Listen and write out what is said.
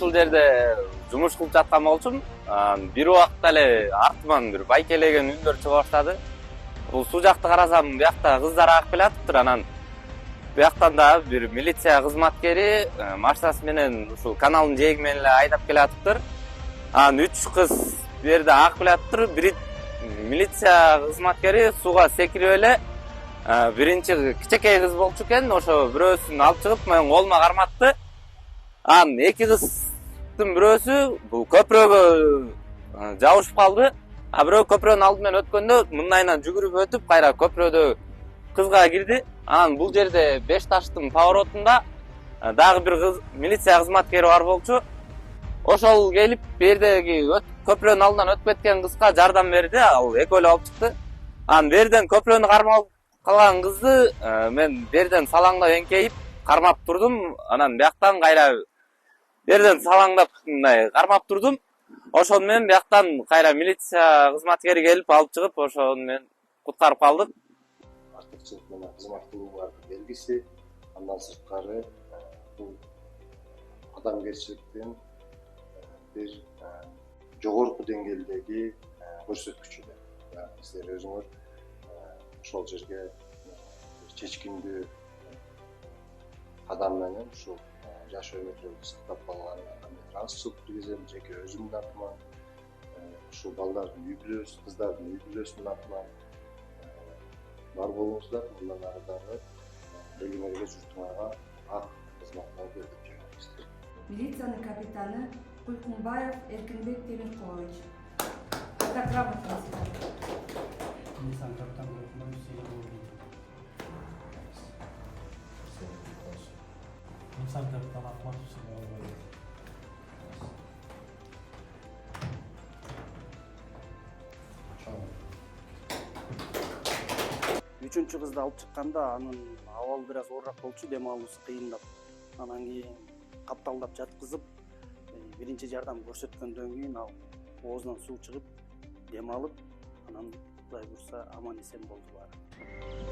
ушул жерде жумуш кылып жаткан болчумун. Бир убакта эле артыман бир байкелеген үндөр чыга баштады. Бул суу жакты карасам, биякта кыздар агып келатыптыр. Анан бияктан да бир милиция кызматкери машинасы менен ушул каналдын жээги менен эле айдап келатыптыр. Анан 3 кыз бу жерде агып келатыптыр. Бир милиция кызматкери сууга секирип эле биринчи кичекей кыз болчу экен, ошо бирөөсүн алып чыгып менин колума карматты. Анан эки кыздын бирөөсү бул көпүрөгө жабышып калды. Бирөө көпүрөнүн алдынан өткөндө мындайынан жүгүрүп өтүп, кайра көпүрөдө кызга кирди. Анан бул жерде Беш таштын поворотунда дагы бир кыз милиция кызматкери бар болчу. Ошол келип бу жердеги көпүрөнүн алдынан өтүп кеткен кызга жардам берди. Ал экөөлөп алып чыкты. Анан бу жерден көпүрөнү кармап калган кызды мен бу жерден салаңдап эңкейип кармап турдум. Анан бияктан кайра бу жерден салаңдап мындай кармап турдум. Ошону менен бияктан кайра милиция кызматкери келип алып чыгып, ошону менен куткарып калдык. Артыкчылык менен кызматтуулугунун белгиси. Андан сырткары бул адамгерчиликтин бир жогорку деңгээлдеги көрсөткүчү деп. Силер өзүңөр ошол жерге чечкиндүү кадам менен ушул жашоо өтөлүп сактап калганына транспорт киргизем, жеке өзүмдүн атыман, ушул балдардын үй бүлөсү, кыздардын үй бүлөсүнүн атынан бар болуңуздар. Мындан ары дагы элиңерге, журтуңарга ак кызматтар берип жүрүңүздөр. Милициянын капитаны Кулкунбаев Эркинбек Темиркулович. Это грамотно. Милициянын капитаны Кулкунбаев Милициянын капитаны Ахматов Сергей. 3-чү кызды алып чыкканда анын абалы бир аз оорураак болчу, дем алуусу кыйындап. Анан кийин капталдап жаткызып, биринчи жардам көрсөткөндөн кийин ал оозунан суу чыгып, дем алып, анан Кудай буйрса аман эсен болду баары.